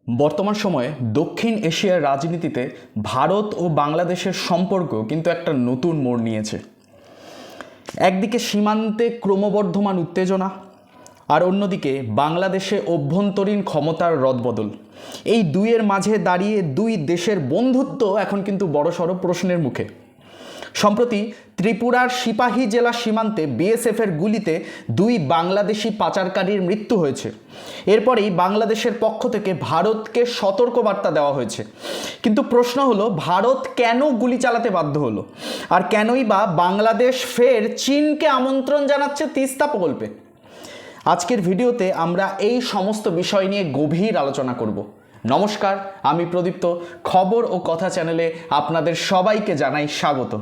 বর্তমান সময়ে দক্ষিণ এশিয়ার রাজনীতিতে ভারত ও বাংলাদেশের সম্পর্ক কিন্তু একটা নতুন মোড় নিয়েছে। একদিকে সীমান্তে ক্রমবর্ধমান উত্তেজনা, আর অন্যদিকে বাংলাদেশে অভ্যন্তরীণ ক্ষমতার রদবদল। এই দুইয়ের মাঝে দাঁড়িয়ে দুই দেশের বন্ধুত্ব এখন কিন্তু বড়সড় প্রশ্নের মুখে। সম্প্রতি ত্রিপুরার সিপাহী জেলা সীমান্তে বিএসএফের গুলিতে দুই বাংলাদেশি পাচারকারীর মৃত্যু হয়েছে। এরপরেই বাংলাদেশের পক্ষ থেকে ভারতকে সতর্কবার্তা দেওয়া হয়েছে। কিন্তু প্রশ্ন হলো, ভারত কেন গুলি চালাতে বাধ্য হলো, আর কেনই বা বাংলাদেশ ফের চীনকে আমন্ত্রণ জানাচ্ছে তিস্তা প্রকল্পে? আজকের ভিডিওতে আমরা এই সমস্ত বিষয় নিয়ে গভীর আলোচনা করব। নমস্কার, আমি প্রদীপ্ত। খবর ও কথা চ্যানেলে আপনাদের সবাইকে জানাই স্বাগত।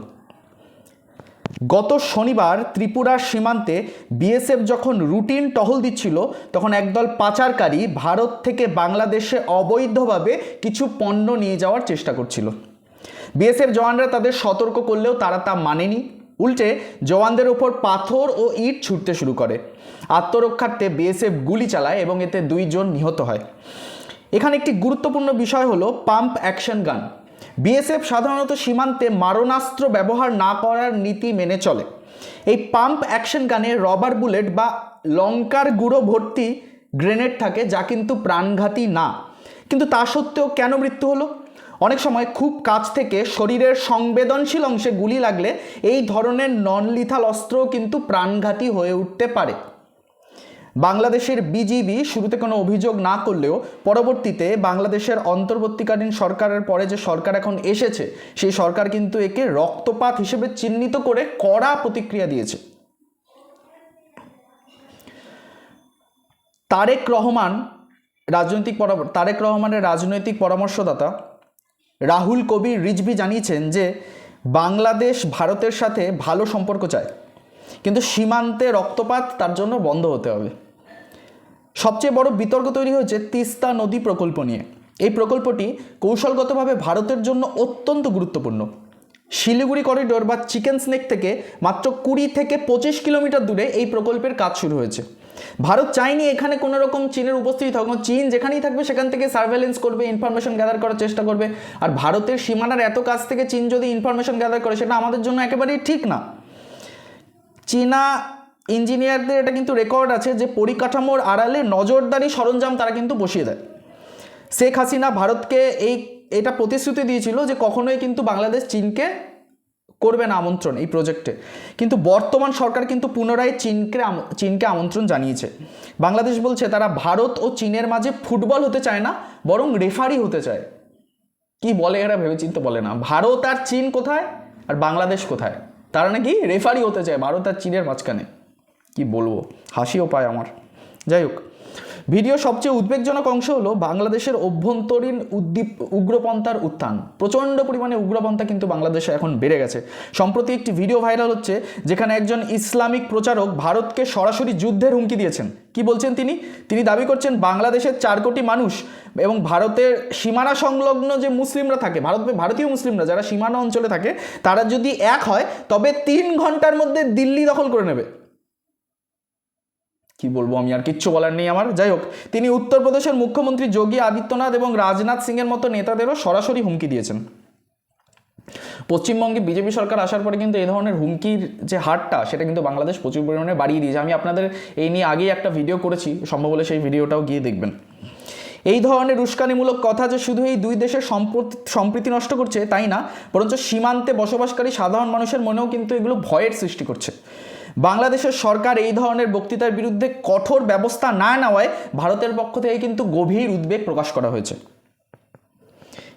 গত শনিবার ত্রিপুরার সীমান্তে বিএসএফ যখন রুটিন টহল দিচ্ছিল, তখন একদল পাচারকারী ভারত থেকে বাংলাদেশে অবৈধভাবে কিছু পণ্য নিয়ে যাওয়ার চেষ্টা করছিল। বিএসএফ জওয়ানরা তাদের সতর্ক করলেও তারা তা মানেনি। উল্টে জওয়ানদের ওপর পাথর ও ইট ছুটতে শুরু করে। আত্মরক্ষার্থে বিএসএফ গুলি চালায় এবং এতে 2 জন নিহত হয়। এখানে একটি গুরুত্বপূর্ণ বিষয় হলো পাম্প অ্যাকশন গান। বিএসএফ সাধারণত সীমান্তে মারণাস্ত্র ব্যবহার না করার নীতি মেনে চলে। এই পাম্প অ্যাকশন গানে রবার বুলেট বা লঙ্কার গুঁড়ো ভর্তি গ্রেনেড থাকে, যা কিন্তু প্রাণঘাতী না। কিন্তু তা সত্ত্বেও কেন মৃত্যু হলো? অনেক সময় খুব কাছ থেকে শরীরের সংবেদনশীল অংশে গুলি লাগলে এই ধরনের নন লিথাল অস্ত্রও কিন্তু প্রাণঘাতী হয়ে উঠতে পারে। বাংলাদেশের বিজিবি শুরুতে কোনো অভিযোগ না করলেও পরবর্তীতে বাংলাদেশের অন্তর্বর্তীকালীন সরকারের পরে যে সরকার এখন এসেছে, সেই সরকার কিন্তু একে রক্তপাত হিসেবে চিহ্নিত করে কড়া প্রতিক্রিয়া দিয়েছে। তারেক রহমানের রাজনৈতিক পরামর্শদাতা রাহুল কবির রিজভি জানিয়েছেন যে বাংলাদেশ ভারতের সাথে ভালো সম্পর্ক চায়, কিন্তু সীমান্তে রক্তপাত তার জন্য বন্ধ হতে হবে। সবচেয়ে বড় বিতর্ক তৈরি হয়েছে তিস্তা নদী প্রকল্প নিয়ে। এই প্রকল্পটি কৌশলগতভাবে ভারতের জন্য অত্যন্ত গুরুত্বপূর্ণ। শিলিগুড়ি করিডোর বা চিকেন স্নেক থেকে মাত্র 20 থেকে 25 কিলোমিটার দূরে এই প্রকল্পের কাজ শুরু হয়েছে। ভারত চায়নি এখানে কোনো রকম চীনের উপস্থিতি থাকবে। চীন যেখানেই থাকবে সেখান থেকে সার্ভেলেন্স করবে, ইনফরমেশন গ্যাদার করার চেষ্টা করবে। আর ভারতের সীমানার এত কাছ থেকে চীন যদি ইনফরমেশন গ্যাদার করে, সেটা আমাদের জন্য একেবারেই ঠিক না। চীনা ইঞ্জিনিয়ারদের এটা কিন্তু রেকর্ড আছে যে পরিকাঠামোর আড়ালে নজরদারি সরঞ্জাম তারা কিন্তু বসিয়ে দেয়। শেখ হাসিনা ভারতকে এটা প্রতিশ্রুতি দিয়েছিল যে কখনোই কিন্তু বাংলাদেশ চীনকে করবে না আমন্ত্রণ এই প্রজেক্টে। কিন্তু বর্তমান সরকার কিন্তু পুনরায় চীনকে আমন্ত্রণ জানিয়েছে। বাংলাদেশ বলছে তারা ভারত ও চীনের মাঝে ফুটবল হতে চায় না, বরং রেফারি হতে চায়। কি বলে এরা ভেবেচিন্তে বলে না। ভারত আর চীন কোথায় আর বাংলাদেশ কোথায়? তারা নাকি রেফারি হতে চায় ভারত আর চীনের মাঝখানে। কি বলবো, হাসিও পায় আমার। যাই হোক, ভিডিও সবচেয়ে উদ্বেগজনক অংশ হলো বাংলাদেশের অভ্যন্তরীণ উগ্রপন্থার উত্থান। প্রচণ্ড পরিমাণে উগ্রপন্থা কিন্তু বাংলাদেশে এখন বেড়ে গেছে। সম্প্রতি একটি ভিডিও ভাইরাল হচ্ছে যেখানে একজন ইসলামিক প্রচারক ভারতকে সরাসরি যুদ্ধের হুমকি দিয়েছেন। কি বলছেন তিনি দাবি করছেন বাংলাদেশের 4 কোটি মানুষ এবং ভারতের সীমানা সংলগ্ন যে মুসলিমরা থাকে, ভারতীয় মুসলিমরা যারা সীমানা অঞ্চলে থাকে, তারা যদি এক হয় তবে 3 ঘন্টার মধ্যে দিল্লি দখল করে নেবে। কি বলবো, আমি আর কিচ্ছু বলার নেই আমার। যাই হোক, তিনি উত্তরপ্রদেশের মুখ্যমন্ত্রী যোগী আদিত্যনাথ এবং রাজনাথ সিংয়ের মতো নেতাদেরও সরাসরি হুমকি দিয়েছেন। পশ্চিমবঙ্গে বিজেপি সরকার আসার পরে কিন্তু এই ধরনের হুমকির যে হারটা, সেটা কিন্তু বাংলাদেশ প্রচুর পরিমাণে বাড়িয়ে দিয়েছে। আমি আপনাদের এই নিয়ে আগেই একটা ভিডিও করেছি, সম্ভব হলে সেই ভিডিওটাও গিয়ে দেখবেন। এই ধরনের উস্কানিমূলক কথা যে শুধু এই দুই দেশের সম্প্রীতি নষ্ট করছে তাই না, বরঞ্চ সীমান্তে বসবাসকারী সাধারণ মানুষের মনেও কিন্তু এগুলো ভয়ের সৃষ্টি করছে। বাংলাদেশের সরকার এই ধরনের বক্তৃতার বিরুদ্ধে কঠোর ব্যবস্থা না নেওয়ায় ভারতের পক্ষ থেকে কিন্তু গভীর উদ্বেগ প্রকাশ করা হয়েছে।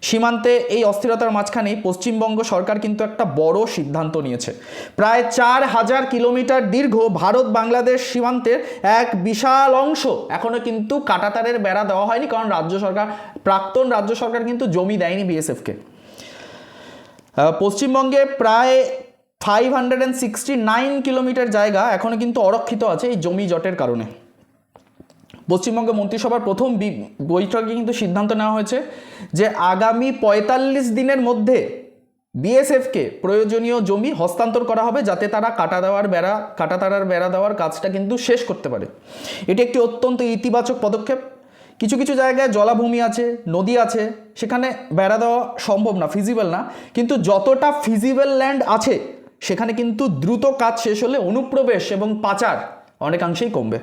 সীমান্তে এই অস্থিরতার মাঝখানেই পশ্চিমবঙ্গ সরকার কিন্তু একটা বড় সিদ্ধান্ত নিয়েছে। প্রায় 4000 কিলোমিটার দীর্ঘ ভারত বাংলাদেশ সীমান্তের এক বিশাল অংশ এখনো কিন্তু কাঁটাতারের বেড়া দেওয়া হয়নি, কারণ প্রাক্তন রাজ্য সরকার কিন্তু জমি দেয়নি বিএসএফকে। পশ্চিমবঙ্গে প্রায় 569 কিলোমিটার জায়গা এখনো কিন্তু অরক্ষিত আছে এই জমি জটের কারণে। পশ্চিমবঙ্গ মন্ত্রিসভার প্রথম বৈঠকে কিন্তু সিদ্ধান্ত নেওয়া হয়েছে যে আগামী 45 দিনের মধ্যে বিএসএফকে প্রয়োজনীয় জমি হস্তান্তর করা হবে, যাতে তারা কাঁটাতারার বেড়া দেওয়ার কাজটা কিন্তু শেষ করতে পারে। এটি একটি অত্যন্ত ইতিবাচক পদক্ষেপ। কিছু কিছু জায়গায় জলাভূমি আছে, নদী আছে, সেখানে বেড়া দেওয়া সম্ভব না, ফিজিবল না, কিন্তু যতটা ফিজিবল ল্যান্ড আছে সেখানে কিন্তু দ্রুত কাজ শেষ হলে অনুপ্রবেশ এবং পাচার অনেকাংশেই কমবে।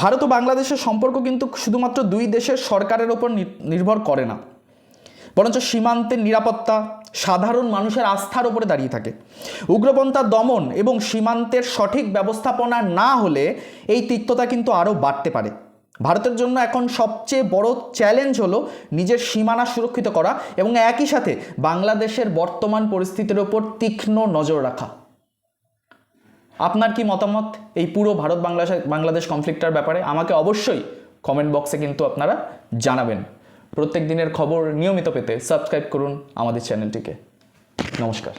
ভারত ও বাংলাদেশের সম্পর্ক কিন্তু শুধুমাত্র দুই দেশের সরকারের ওপর নির্ভর করে না, বরঞ্চ সীমান্তের নিরাপত্তা, সাধারণ মানুষের আস্থার ওপরে দাঁড়িয়ে থাকে। উগ্রপন্থা দমন এবং সীমান্তের সঠিক ব্যবস্থাপনা না হলে এই তিক্ততা কিন্তু আরও বাড়তে পারে। ভারতের জন্য এখন সবচেয়ে বড় চ্যালেঞ্জ হলো নিজের সীমানা সুরক্ষিত করা এবং একই সাথে বাংলাদেশের বর্তমান পরিস্থিতির ওপর তীক্ষ্ণ নজর রাখা। আপনার কি মতামত এই পুরো ভারত বাংলাদেশ কনফ্লিক্টটার ব্যাপারে? আমাকে অবশ্যই কমেন্ট বক্সে কিন্তু আপনারা জানাবেন। প্রত্যেক দিনের খবর নিয়মিত পেতে সাবস্ক্রাইব করুন আমাদের চ্যানেলটিকে। নমস্কার।